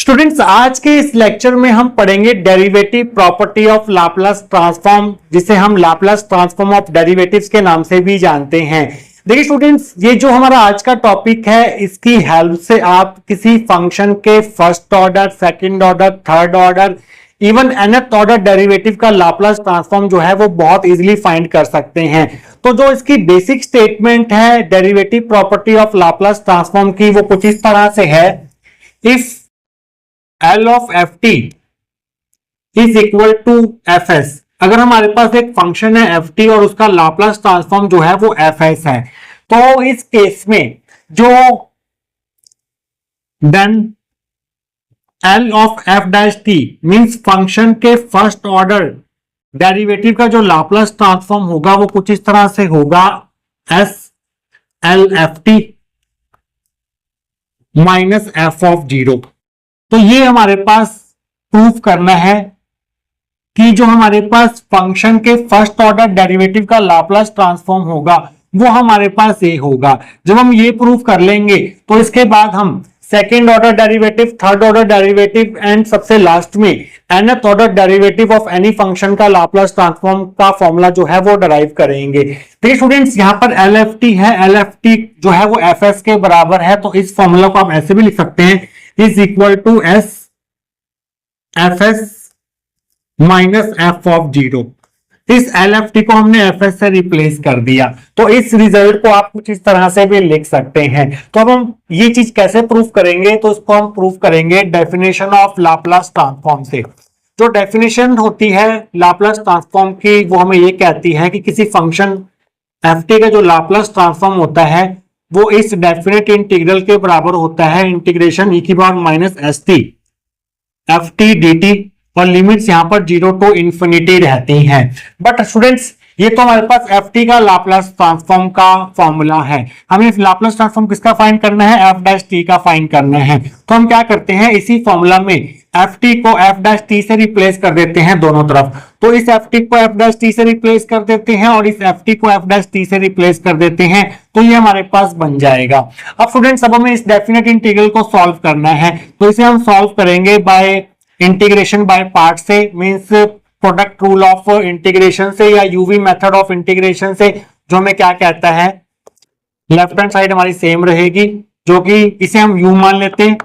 Students, आज के इस लेक्चर में हम पढ़ेंगे derivative property of Laplace transform, जिसे हम लाप्लास ट्रांसफॉर्म ऑफ डेरिवेटिव्स के नाम से भी जानते हैं। देखिए स्टूडेंट्स, ये जो हमारा आज का टॉपिक है, इसकी हेल्प से आप किसी फंक्शन के first order, second order, third order, even nth order derivative का लाप्लास ट्रांसफॉर्म जो है वो बहुत इजीली फाइंड कर सकते हैं। तो जो इसकी बेसिक स्टेटमेंट है derivative property of Laplace transform की, वो कुछ इस तरह से है। If L of ft is equal to fs, अगर हमारे पास एक फंक्शन है ft और उसका लाप्लास ट्रांसफॉर्म जो है वो fs है, तो इस केस में जो then L of f dash t means function के फर्स्ट ऑर्डर डेरिवेटिव का जो लाप्लास ट्रांसफॉर्म होगा वो कुछ इस तरह से होगा, s L f t minus f of 0। तो ये हमारे पास प्रूफ करना है कि जो हमारे पास फंक्शन के फर्स्ट ऑर्डर डेरिवेटिव का लाप्लास ट्रांसफॉर्म होगा वो हमारे पास ये होगा। जब हम ये प्रूफ कर लेंगे तो इसके बाद हम second order derivative, third order derivative and सबसे लास्ट में nth order derivative of any function का लाप्लास ट्रांसफॉर्म का फॉर्मूला जो है वो डराइव करेंगे। देखिए स्टूडेंट्स, यहाँ पर LFT है, LFT जो है वो FS के बराबर है, तो इस फॉर्मूला को आप ऐसे भी लिख सकते हैं, is equal to S FS minus F of 0। इस LFT को हमने FS से रिप्लेस कर दिया, तो इस रिजल्ट को आप कुछ इस तरह से भी लिख सकते हैं। तो अब हम ये चीज कैसे प्रूफ करेंगे, तो इसको हम प्रूफ करेंगे डेफिनेशन ऑफ लाप्लास ट्रांसफॉर्म से। जो डेफिनेशन होती है लाप्लास ट्रांसफॉर्म की, वो हमें ये कहती है कि किसी फंक्शन ft का जो लाप्लास ट्रांसफॉर्म होता है वो इस डेफिनेट इंटीग्रल के बराबर होता है, इंटीग्रेशन e की power minus st ft dt, और लिमिट्स यहां पर 0 टू इंफिनिटी रहती हैं। बट स्टूडेंट्स, ये तो हमारे पास ft का लाप्लास ट्रांसफॉर्म का फॉर्मूला है। हमें लाप्लास ट्रांसफॉर्म किसका फाइंड करना है, f डैश t का फाइंड करना है। तो हम क्या करते हैं, इसी फॉर्मूला में ft को f डैश t से रिप्लेस कर देते हैं दोनों तरफ। तो इस ft को f डैश t से रिप्लेस कर देते हैं और इस ft को f डैश t से रिप्लेस कर देते हैं, तो ये हमारे पास बन जाएगा। अब स्टूडेंट्स, अब हमें इस डेफिनेट इंटीग्रल को सॉल्व करना है, तो इसे हम सॉल्व करेंगे बाय इंटीग्रेशन बाय पार्ट से, means product rule of integration से या यूवी मेथड ऑफ इंटीग्रेशन से, जो हमें क्या कहता है, लेफ्ट हैंड साइड हमारी सेम रहेगी, जो कि इसे हम u मान लेते हैं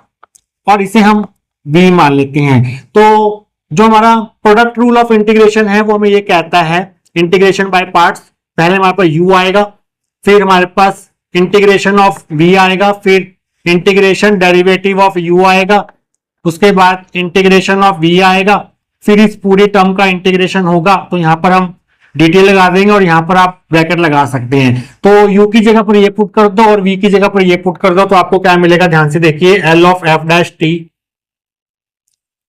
और इसे हम v मान लेते हैं। तो जो हमारा प्रोडक्ट रूल ऑफ इंटीग्रेशन है वो हमें ये कहता है इंटीग्रेशन बाय पार्ट्स, पहले हमारे पास u आएगा, फिर हमारे पास इंटीग्रेशन ऑफ v आएगा, फिर इंटीग्रेशन डेरिवेटिव ऑफ u आएगा, उसके बाद इंटीग्रेशन ऑफ v आएगा, फिर इस पूरी टर्म का इंटीग्रेशन होगा। तो यहां पर हम dt लगा देंगे और यहां पर आप ब्रैकेट लगा सकते हैं। तो u की जगह पर ये पुट कर दो और v की जगह पर ये पुट कर दो, तो आपको क्या मिलेगा, ध्यान से देखिए, L of f dash t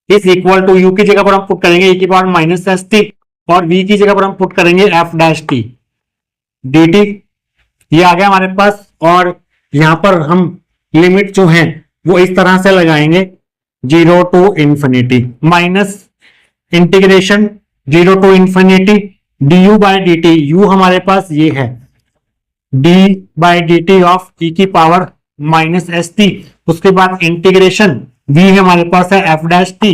is equal to, u की जगह पर हम पुट करेंगे e की पावर माइनस st और v की जगह पर हम पुट करेंगे f डैश t dt। ये आ गया हमारे पास, और यहां पर हम लिमिट जो है वो इस तरह से लगाएंगे, 0 to infinity minus integration 0 to infinity du by dt, u हमारे पास ये है d by dt of e की पावर माइनस st, उसके बाद इंटीग्रेशन v हमारे पास है f डैश t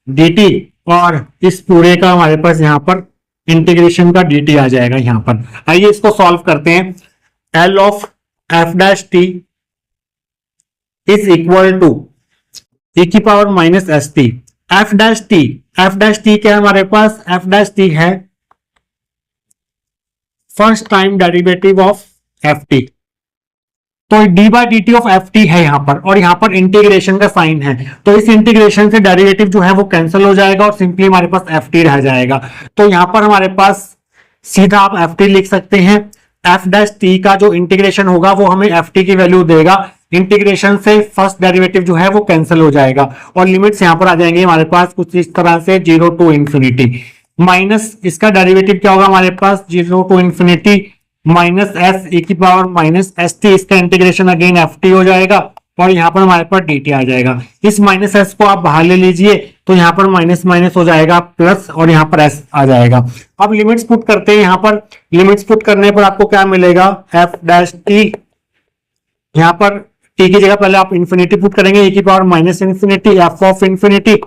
dt, और इस पूरे का हमारे पास यहाँ पर इंटीग्रेशन का dt आ जाएगा यहाँ पर। आइए इसको सॉल्व करते हैं। L of f dash t is equal to e की power minus st f dash t क्या है हमारे पास, f डैश t है first time derivative of ft। तो d by dt of ft है यहाँ पर, और यहाँ पर इंटीग्रेशन का साइन है, तो इस इंटीग्रेशन से डेरिवेटिव जो है वो कैंसिल हो जाएगा और सिंपली हमारे पास ft रह जाएगा। तो यहाँ पर हमारे पास सीधा आप ft लिख सकते हैं। f डैश t का जो इंटीग्रेशन होगा वो हमें ft की वैल्यू देगा, इंटीग्रेशन से फर्स्ट डेरिवेटिव जो है वो कैंसिल हो जाएगा और लिमिट्स यहां पर आ जाएंगे हमारे पास कुछ इस तरह से, 0 टू इंफिनिटी, माइनस इसका डेरिवेटिव क्या होगा हमारे पास, 0 to infinity minus s e की पावर माइनस st, इसका इंटीग्रेशन अगेन ft हो जाएगा और यहाँ पर हमारे पास dt आ जाएगा। इस माइनस s को आप बाहर ले लीजिए, तो यहाँ पर माइनस माइनस हो जाएगा प्लस, और यहाँ पर s आ जाएगा। अब लिमिट्स पुट करते हैं, यहाँ पर लिमिट्स पुट करने पर आपको क्या मिलेगा, f डैश t, यहाँ पर टी की जगह पहले आप इन्फिनिटी पुट करेंगे, e की power minus infinity F of infinity,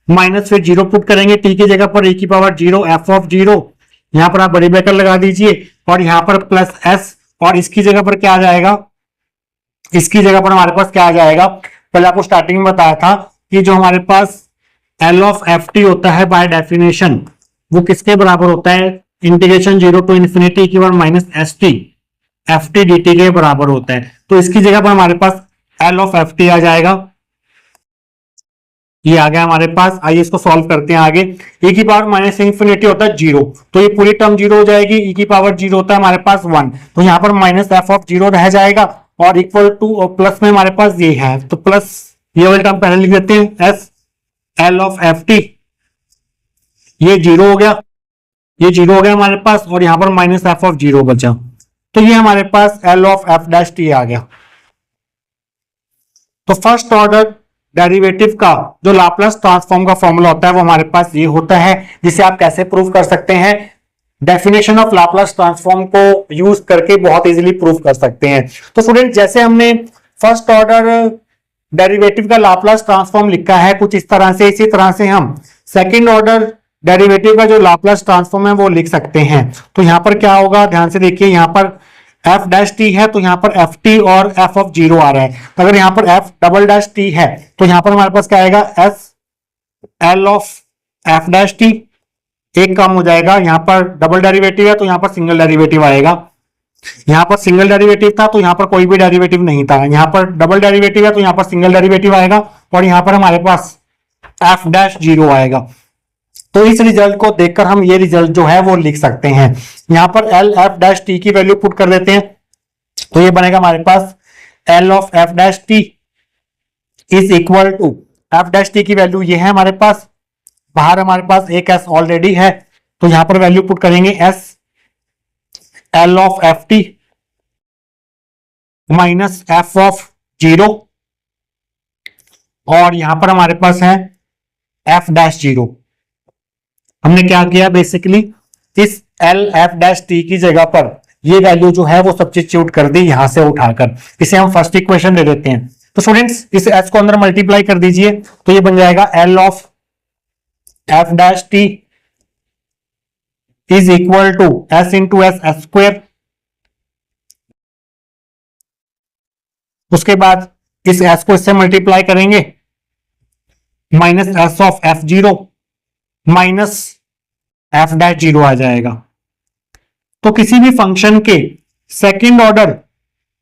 minus फिर जीरो पुट करेंगे टी की जगह पर, e की power zero F of zero, यहां पर आप बड़ी ब्रैकेट लगा दीजिए और यहां पर प्लस एस, और इसकी जगह पर क्या आ जाएगा, इसकी जगह पर हमारे पास क्या आ जाएगा, पहले आपको स्टार्टिंग में बताया था कि जो हमारे पास एल ऑफ एफ टी होता है बाय डेफिनेशन वो किसके बराबर होता है, इंटीग्रेशन जीरो टू इन्फिनिटी की power minus S T F T D T के बराबर होता है। तो इसकी जगह पर हमारे पास एल ऑफ एफ टी आ जाएगा, ये आ गया हमारे पास। आइए इसको सॉल्व करते हैं आगे। e की पावर माइनस इंफिनिटी होता है जीरो, तो ये पूरी टर्म जीरो हो जाएगी, e की पावर जीरो होता है हमारे पास वन, तो यहाँ पर माइनस एफ ऑफ जीरो रह जाएगा और इक्वल टू और प्लस में हमारे पास ये है, तो प्लस ये वाली टर्म पहले लिख देते हैं, S L of F T, ये जीरो हो गया, ये जीरो हो गया हमारे पास, और यहाँ पर माइनस एफ ऑफ जीरो बचा, तो ये हमारे पास L of F dash T आ गया। तो फर्स्ट ऑर्डर डेरिवेटिव का जो लाप्लास ट्रांसफॉर्म का फॉर्मूला होता है वो हमारे पास ये होता है, जिसे आप कैसे प्रूव कर सकते हैं, डेफिनेशन ऑफ लाप्लास ट्रांसफॉर्म को यूज करके बहुत इजीली प्रूव कर सकते हैं। तो स्टूडेंट जैसे हमने फर्स्ट ऑर्डर डेरिवेटिव का लाप्लास ट्रांसफॉर्म लिखा है कुछ इस तरह से, इसी तरह से हम सेकंड ऑर्डर डेरिवेटिव का जो लाप्लास ट्रांसफॉर्म है वो लिख सकते हैं। तो यहां पर क्या होगा, ध्यान से देखिए, यहां पर एफ डैश टी है तो यहां पर एफ टी और एफ ऑफ जीरो आ रहा है, तो अगर यहां पर एफ डबल डैश टी है तो यहां पर हमारे पास क्या आएगा, S L of F dash T, एक कम हो जाएगा, यहां पर डबल डेरिवेटिव है तो यहां पर सिंगल डेरिवेटिव आएगा, यहां पर सिंगल डेरिवेटिव था तो यहां पर कोई भी डेरिवेटिव नहीं था, यहां पर डबल डेरिवेटिव है तो यहां पर सिंगल डेरिवेटिव आएगा, और यहां पर हमारे पास एफ डैश जीरो आएगा। तो इस रिजल्ट को देखकर हम ये रिजल्ट जो है वो लिख सकते हैं। यहां पर एल एफ डैश टी की वैल्यू पुट कर देते हैं, तो ये बनेगा हमारे पास L of F dash T is equal to, F dash T की वैल्यू ये है हमारे पास, बाहर हमारे पास एक एस ऑलरेडी है, तो यहां पर वैल्यू पुट करेंगे S L of F T minus F of zero, और यहां पर हमारे पास है एफ डैश जीरो। हमने क्या किया, बेसिकली इस एल एफ डैश टी की जगह पर ये वैल्यू जो है वो सब्स्टिट्यूट कर दी यहां से उठाकर, इसे हम फर्स्ट इक्वेशन दे देते हैं। तो स्टूडेंट्स इस एस को अंदर मल्टीप्लाई कर दीजिए, तो ये बन जाएगा L of F dash T is equal to S into S S square, उसके बाद इस एस को इससे मल्टीप्लाई करेंगे, minus S of F zero minus F dash zero आ जाएगा। तो किसी भी फंक्शन के सेकंड ऑर्डर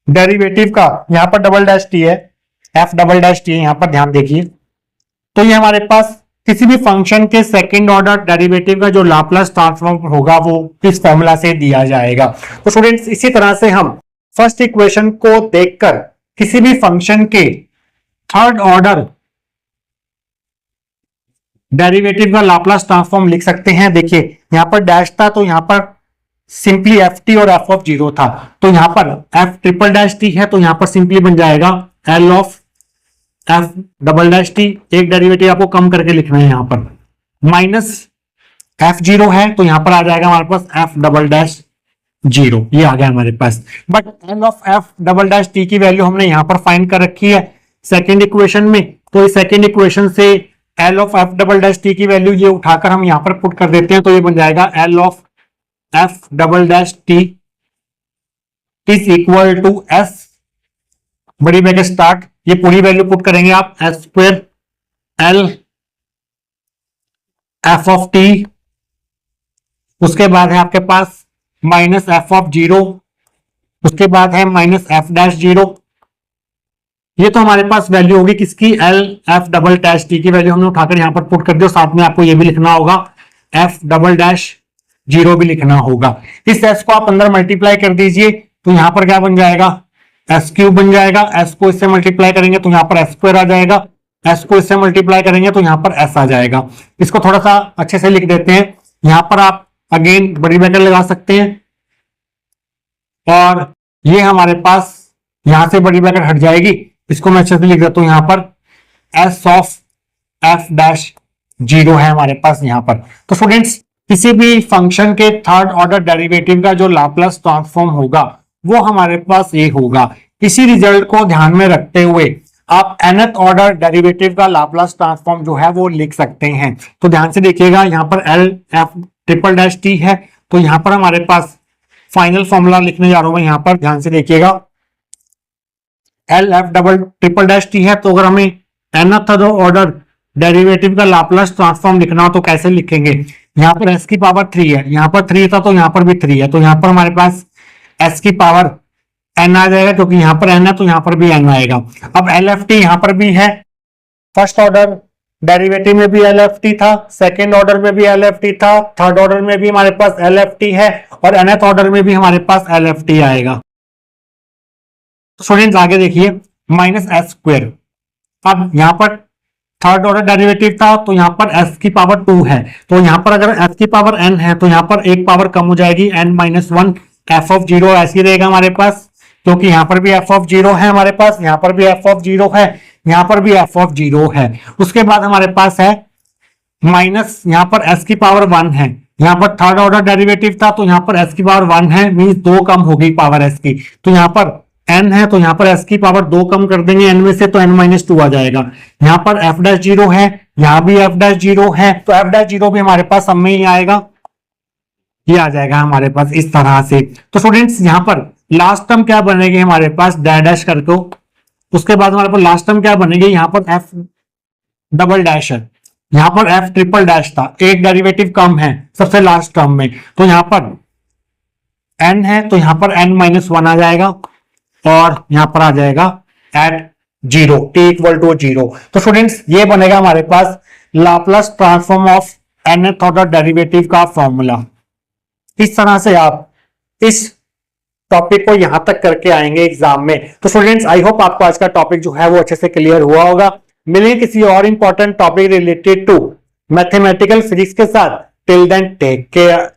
डेरिवेटिव का, यहां पर डबल डैश टी है, एफ डबल डैश टी है, यहां पर ध्यान देखिए, तो ये हमारे पास किसी भी फंक्शन के सेकंड ऑर्डर डेरिवेटिव का जो लाप्लास ट्रांसफॉर्म होगा वो इस फॉर्मूला से दिया जाएगा। तो स्टूडेंट्स इसी तरह से हम फर्स्ट इक्वेशन को देखकर किसी भी फंक्शन के थर्ड ऑर्डर डेरिवेटिव का लाप्लास ट्रांसफॉर्म लिख सकते हैं। देखिए यहां पर डैश था तो यहां पर सिंपली एफ टी और एफ ऑफ जीरो था, तो यहां पर एफ ट्रिपल डैश टी है तो यहां पर सिंपली बन जाएगा L of F double dash T, एक डेरिवेटिव आपको कम करके लिखना है, यहां पर माइनस एफ जीरो है तो यहां पर आ जाएगा हमारे पास एफ डबल डैश जीरो, ये आ गया हमारे पास। But L of F double dash T की वैल्यू हमने यहां पर फाइंड कर रखी है सेकेंड इक्वेशन में, तो इस सेकेंड इक्वेशन से L of F double dash T की वैल्यू ये उठाकर हम यहां पर पुट कर देते हैं, तो ये बन जाएगा L of F double dash T is equal to S बड़ी ब्रैकेट स्टार्ट, ये पूरी वैल्यू पुट करेंगे आप, S square L F of T, उसके बाद है आपके पास माइनस एफ ऑफ जीरो, उसके बाद है माइनस एफ डैश जीरो, ये तो हमारे पास वैल्यू होगी किसकी, L F double dash T की वैल्यू हमने उठाकर यहां पर पुट कर दिया, साथ में आपको ये भी लिखना होगा एफ डबल डैश जीरो भी लिखना होगा। इस एस को आप अंदर मल्टीप्लाई कर दीजिए, तो यहां पर क्या बन जाएगा, एस क्यूब बन जाएगा, एस को इससे मल्टीप्लाई करेंगे तो यहां पर एस स्क्वायर आ जाएगा, एस को इससे मल्टीप्लाई करेंगे तो यहां पर एस आ जाएगा। इसको थोड़ा सा अच्छे से लिख देते हैं, यहां पर आप अगेन बड़ी ब्रैकेट लगा सकते हैं, और ये हमारे पास यहां से बड़ी ब्रैकेट हट जाएगी, इसको मैं अच्छे से लिख देता हूं, यहां पर S of F dash zero है हमारे पास यहां पर। तो स्टूडेंट्स किसी भी फंक्शन के थर्ड ऑर्डर डेरिवेटिव का जो लाप्लास ट्रांसफॉर्म होगा वो हमारे पास ये होगा, इसी रिजल्ट को ध्यान में रखते हुए आप nth ऑर्डर डेरिवेटिव का लाप्लास ट्रांसफॉर्म जो है वो लिख सकते हैं। तो ध्यान से देखिएगा, यहाँ पर L F triple dash T है, तो यहाँ पर हमारे पास फाइनल फॉर्मूला लिखने जा रहा हूं मैं। यहाँ पर ध्यान से देखिएगा, L F double triple dash T है, तो अगर हमें nth ऑर्डर डेरिवेटिव का लाप्लास ट्रांसफॉर्म लिखना हो तो कैसे लिखेंगे। यहाँ पर s की पावर 3 है, यहाँ पर 3 था तो यहाँ पर भी 3 है, तो यहाँ पर हमारे पास s की पावर n आ जाएगा, क्योंकि यहाँ पर n है तो यहाँ पर भी n आएगा। अब एल एफ टी यहाँ पर भी है, फर्स्ट ऑर्डर डेरिवेटिव में भी एल एफ टी था, सेकेंड ऑर्डर में भी एल एफ टी था, थर्ड ऑर्डर में भी हमारे पास एल एफ टी है, और nth ऑर्डर में भी हमारे पास एल एफ टी आएगा। तो स्टूडेंट्स आगे देखिए, माइनस एस स्क्वायर। अब यहाँ पर थर्ड ऑर्डर डेरिवेटिव था, तो यहाँ पर s की पावर 2 है, तो यहाँ पर अगर s की पावर n है तो यहाँ पर एक पावर कम हो जाएगी, n माइनस 1 f ऑफ 0 ऐसी रहेगा हमारे पास, क्योंकि यहाँ पर भी f ऑफ 0 है हमारे पास, यहाँ पर भी f ऑफ 0 है, यहाँ पर भी f ऑफ 0 है। उसके बाद हमारे पास है माइनस, यहाँ पर s की पावर 1 है, यहाँ पर थर्ड ऑर्डर डेरिवेटिव था तो यहाँ पर s की पावर 1 है, मींस 2 कम हो गई पावर s की, तो यहाँ पर n है तो यहाँ पर s की पावर 2 कम कर देंगे n में से, तो n माइनस 2 आ जाएगा। यहाँ पर f डैश 0 है, यहाँ भी f डैश 0 है, तो f डैश 0 भी हमारे पास सब में ही आएगा, ये आ जाएगा हमारे पास इस तरह से। तो स्टूडेंट्स यहाँ पर लास्ट टर्म क्या बनेगी हमारे पास, डैश करके, उसके बाद हमारे पास लास्ट टर्म क्या बनेगी, यहाँ पर f डबल डैश है, यहाँ पर f ट्रिपल डैश था, एक डेरिवेटिव कम है सबसे लास्ट टर्म में, तो यहाँ पर n है तो यहाँ पर n माइनस 1 आ जाएगा, और यहां पर आ जाएगा एट 0, t इक्वल टू 0। तो स्टूडेंट्स ये बनेगा हमारे पास Laplace transform of nth order derivative का फॉर्मूला। इस तरह से आप इस टॉपिक को यहां तक करके आएंगे एग्जाम में। तो स्टूडेंट्स आई होप आपको आज का टॉपिक जो है वो अच्छे से क्लियर हुआ होगा। मिलेंगे किसी और important topic related to mathematical physics के साथ। Till then take care.